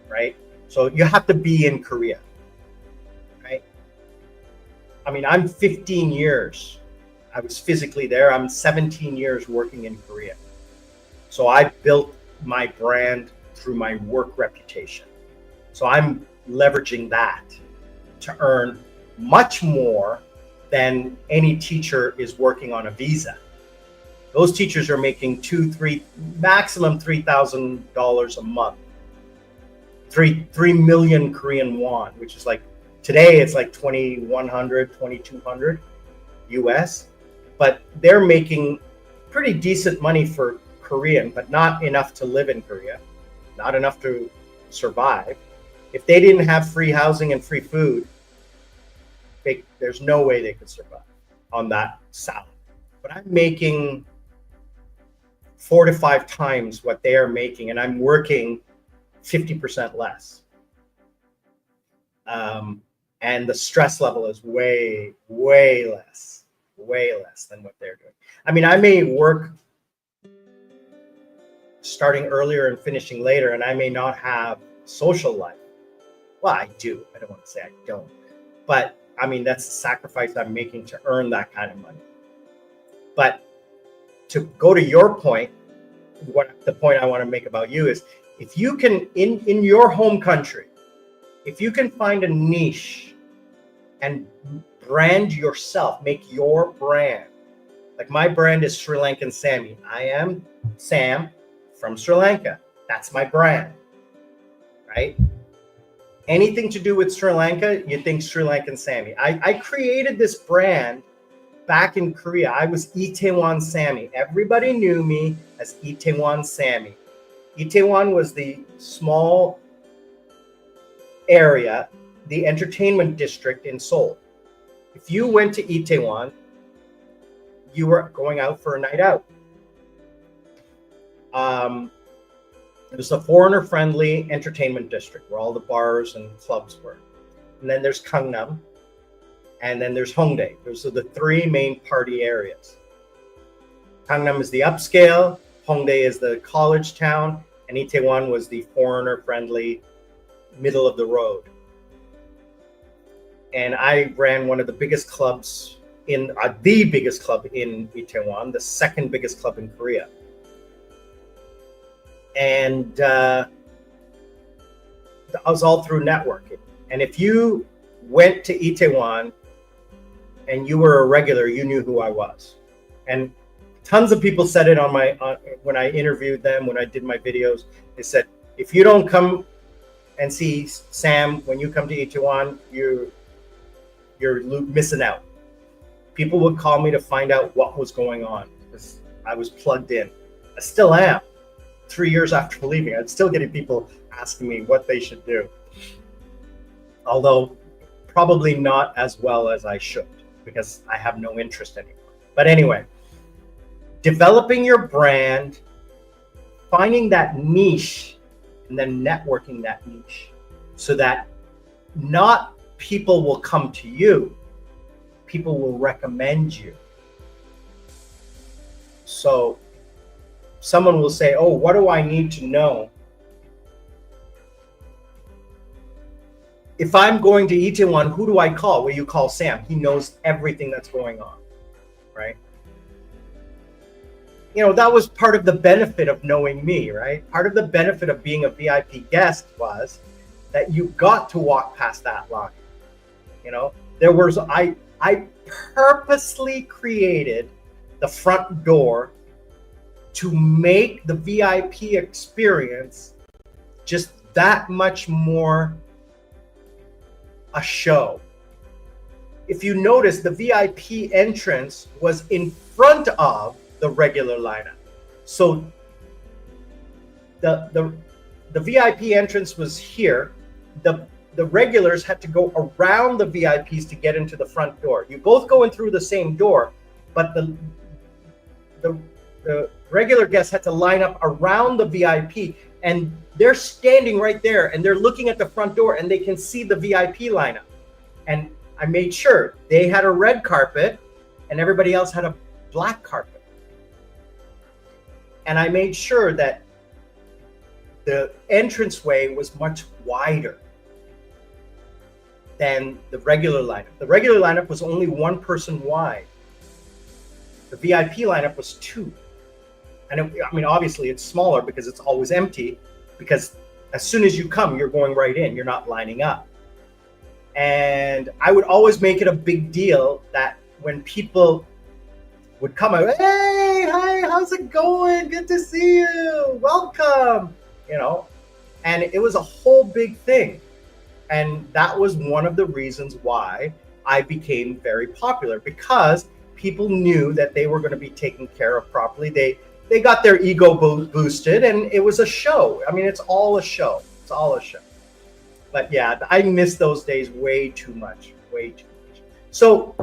right? So you have to be in Korea, right? I mean, I'm 15 years. I was physically there. I'm 17 years working in Korea. So I built my brand through my work reputation. So I'm leveraging that to earn much more than any teacher is working on a visa. Those teachers are making maximum $3,000 a month. 3 million Korean won, which is like, today it's like 2,100, 2,200 US. But they're making pretty decent money for Korean, but not enough to live in Korea, not enough to survive. If they didn't have free housing and free food, there's no way they could survive on that salary. But I'm making 4 to 5 times what they are making, and I'm working 50% less. And the stress level is way, way less than what they're doing. I mean, I may work starting earlier and finishing later, and I may not have social life. Well, I do. I don't want to say I don't. But I mean, that's the sacrifice I'm making to earn that kind of money. But to go to your point, the point I want to make about you is, if you can, in your home country, if you can find a niche and brand yourself, make your brand. Like my brand is Sri Lankan Sammy. I am Sam from Sri Lanka. That's my brand, right? Anything to do with Sri Lanka, you think Sri Lankan Sammy. I created this brand back in Korea. I was Itaewon Sammy. Everybody knew me as Itaewon Sammy. Itaewon was the small area, the entertainment district in Seoul. If you went to Itaewon, you were going out for a night out. It was a foreigner-friendly entertainment district where all the bars and clubs were. And then there's Gangnam, and then there's Hongdae. Those are the 3 main party areas. Gangnam is the upscale, Hongdae is the college town, and Itaewon was the foreigner-friendly, middle of the road. And I ran one of the biggest clubs the biggest club in Itaewon, the second biggest club in Korea. And I was all through networking. And if you went to Itaewon and you were a regular, you knew who I was. And tons of people said it when I interviewed them, when I did my videos. They said, if you don't come and see Sam when you come to Ituan, you're missing out. People would call me to find out what was going on because I was plugged in. I still am. 3 years after leaving, I'm still getting people asking me what they should do. Although probably not as well as I should, because I have no interest anymore. But anyway, developing your brand, finding that niche, and then networking that niche so that not people will come to you, people will recommend you. So someone will say, oh, what do I need to know? If I'm going to Itaewon, who do I call? Well, you call Sam. He knows everything that's going on, right? You know, that was part of the benefit of knowing me, right? Part of the benefit of being a VIP guest was that you got to walk past that line. You know, I purposely created the front door to make the VIP experience just that much more a show. If you notice, the VIP entrance was in front of the regular lineup. So the VIP entrance was here. The regulars had to go around the VIPs to get into the front door. You both go in through the same door, but the regular guests had to line up around the VIP, and they're standing right there and they're looking at the front door and they can see the VIP lineup. And I made sure they had a red carpet and everybody else had a black carpet. And I made sure that the entranceway was much wider than the regular lineup. The regular lineup was only one person wide. The VIP lineup was two. And I mean, obviously it's smaller because it's always empty, because as soon as you come, you're going right in, you're not lining up. And I would always make it a big deal that when people would come, I would, hey, hi, how's it going? Good to see you. Welcome. You know, and it was a whole big thing. And that was one of the reasons why I became very popular, because people knew that they were going to be taken care of properly. They got their ego boosted, and it was a show. I mean, it's all a show. It's all a show. But yeah, I miss those days way too much, way too much. So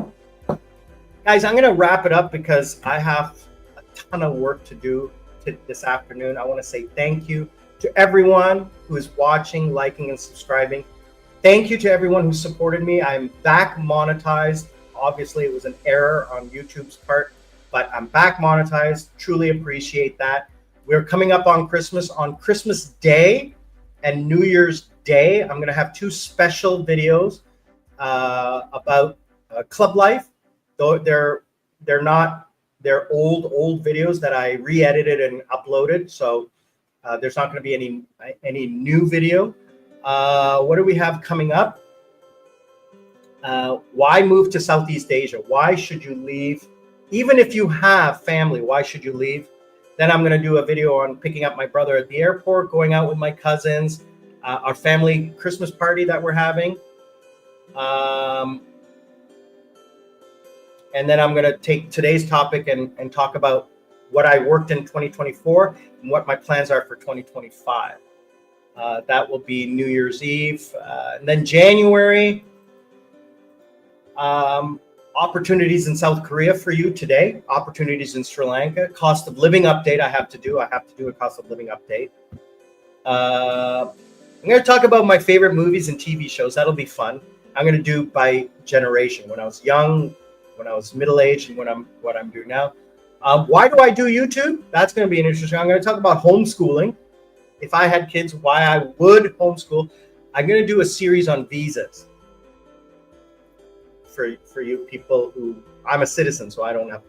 guys, I'm going to wrap it up because I have a ton of work to do this afternoon. I want to say thank you to everyone who is watching, liking, and subscribing. Thank you to everyone who supported me. I'm back monetized. Obviously, it was an error on YouTube's part, but I'm back monetized. Truly appreciate that. We're coming up on Christmas. On Christmas Day and New Year's Day, I'm going to have two special videos about club life. Though they're old videos that I re-edited and uploaded. So there's not going to be any new video. What do we have coming up? Why move to Southeast Asia? Why should you leave? Even if you have family, why should you leave? Then I'm going to do a video on picking up my brother at the airport, going out with my cousins, our family Christmas party that we're having. And then I'm going to take today's topic and talk about what I worked in 2024 and what my plans are for 2025. That will be New Year's Eve. And then January, opportunities in South Korea for you today, opportunities in Sri Lanka, cost of living update I have to do a cost of living update. I'm going to talk about my favorite movies and TV shows. That'll be fun. I'm going to do by generation, when I was young, when I was middle-aged, and what I'm doing now. Why do I do YouTube? That's going to be an interesting. I'm going to talk about homeschooling. If I had kids, why I would homeschool. I'm going to do a series on visas for you people who, I'm a citizen, so I don't have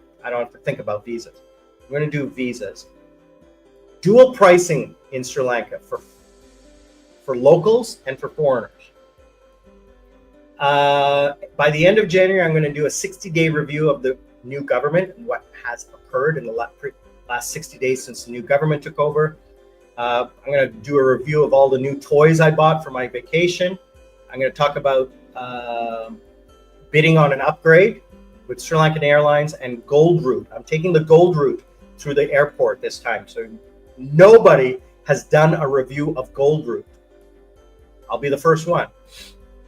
to think about visas. I'm going to do visas. Dual pricing in Sri Lanka for locals and for foreigners. By the end of January, I'm going to do a 60-day review of the new government and what has occurred in the last 60 days since the new government took over. I'm going to do a review of all the new toys I bought for my vacation. I'm going to talk about bidding on an upgrade with Sri Lankan Airlines and Gold Route. I'm taking the Gold Route through the airport this time. So nobody has done a review of Gold Route. I'll be the first one.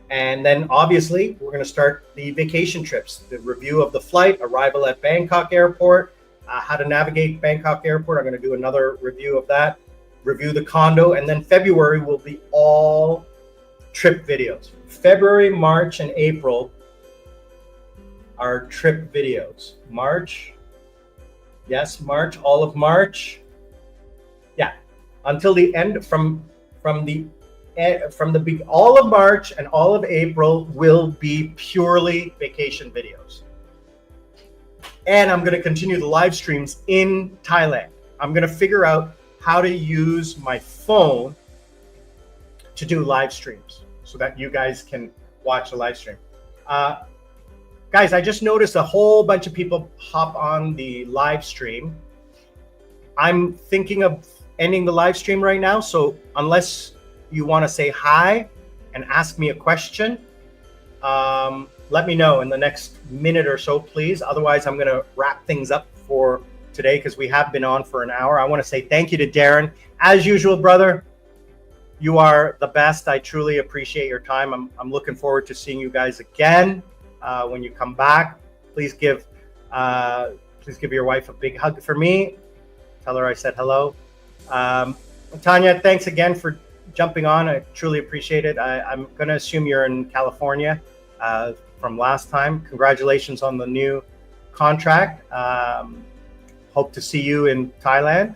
And then obviously we're going to start the vacation trips, the review of the flight, arrival at Bangkok Airport, how to navigate Bangkok Airport. I'm going to do another review of that, review the condo, and then February will be all trip videos. February, March, and April are trip videos. March, yes, March, all of March. Yeah, until the end, from all of March and all of April will be purely vacation videos. And I'm going to continue the live streams in Thailand. I'm going to figure out how to use my phone to do live streams so that you guys can watch the live stream. Guys, I just noticed a whole bunch of people hop on the live stream. I'm thinking of ending the live stream right now. So unless you want to say hi and ask me a question, let me know in the next minute or so, please. Otherwise, I'm going to wrap things up for today because we have been on for an hour. I want to say thank you to Darren. As usual, brother, you are the best. I truly appreciate your time. I'm looking forward to seeing you guys again when you come back. Please give your wife a big hug for me. Tell her I said hello. Tanya, thanks again for jumping on. I truly appreciate it. I'm going to assume you're in California from last time. Congratulations on the new contract. Hope to see you in Thailand.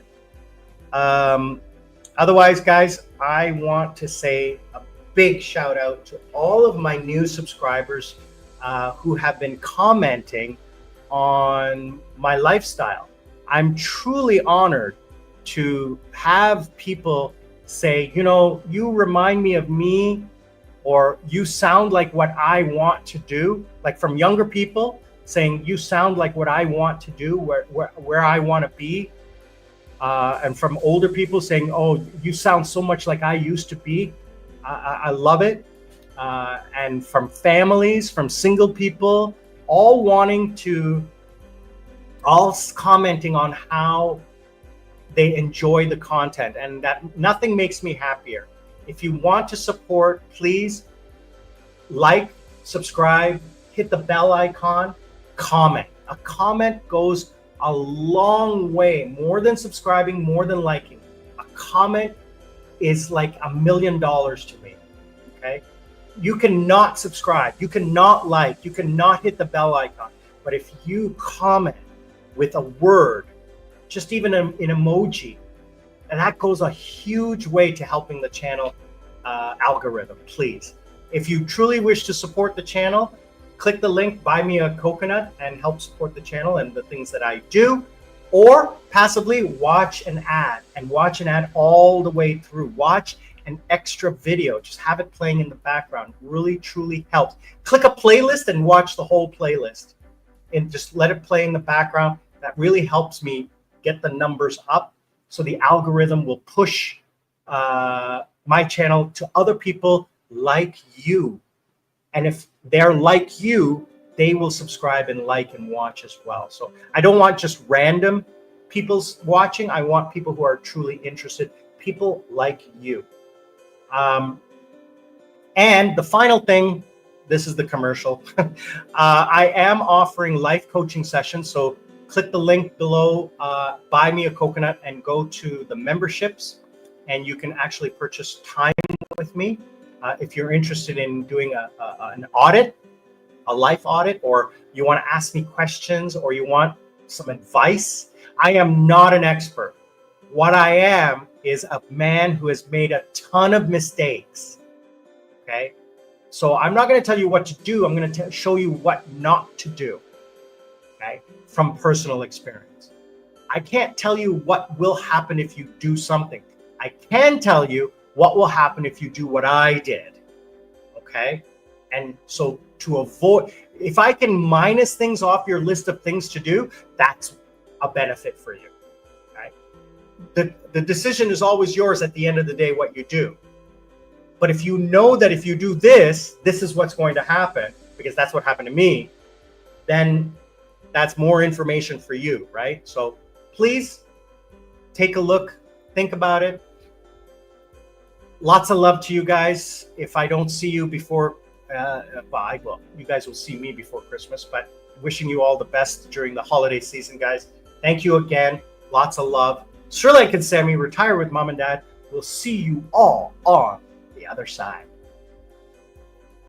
Otherwise, guys, I want to say a big shout out to all of my new subscribers who have been commenting on my lifestyle. I'm truly honored to have people say, you know, you remind me of me, or you sound like what I want to do. Like from younger people saying, you sound like what I want to do, where I want to be. And from older people saying, oh, you sound so much like I used to be. I love it. And from families, from single people, all commenting on how they enjoy the content, and that nothing makes me happier. If you want to support, please like, subscribe, hit the bell icon, comment. A comment goes a long way, more than subscribing, more than liking. A comment is like $1 million to me, okay? You cannot subscribe, you cannot like, you cannot hit the bell icon. But if you comment with a word, just even an emoji, and that goes a huge way to helping the channel algorithm, please. If you truly wish to support the channel, click the link, buy me a coconut, and help support the channel and the things that I do. Or passively watch an ad, and watch an ad all the way through. Watch an extra video, just have it playing in the background. Really, truly helps. Click a playlist and watch the whole playlist, and just let it play in the background. That really helps me get the numbers up, so the algorithm will push my channel to other people like you. And if they're like you, they will subscribe and like and watch as well. So I don't want just random people watching. I want people who are truly interested, people like you. And the final thing, this is the commercial. I am offering life coaching sessions. So click the link below, buy me a coconut, and go to the memberships, and you can actually purchase time with me. If you're interested in doing an audit, a life audit, or you want to ask me questions, or you want some advice. I am not an expert. What I am is a man who has made a ton of mistakes. Okay. So I'm not going to tell you what to do. I'm going to show you what not to do. Okay. From personal experience. I can't tell you what will happen if you do something. I can tell you what will happen if you do what I did. Okay. And so to avoid, if I can minus things off your list of things to do, that's a benefit for you. Right? The decision is always yours at the end of the day, what you do. But if you know that if you do this, this is what's going to happen, because that's what happened to me, then that's more information for you, right? So please take a look, think about it. Lots of love to you guys. If I don't see you before, I will. You guys will see me before Christmas, but wishing you all the best during the holiday season, guys. Thank you again. Lots of love. Sri Lankan Sammy, retire with mom and dad. We'll see you all on the other side.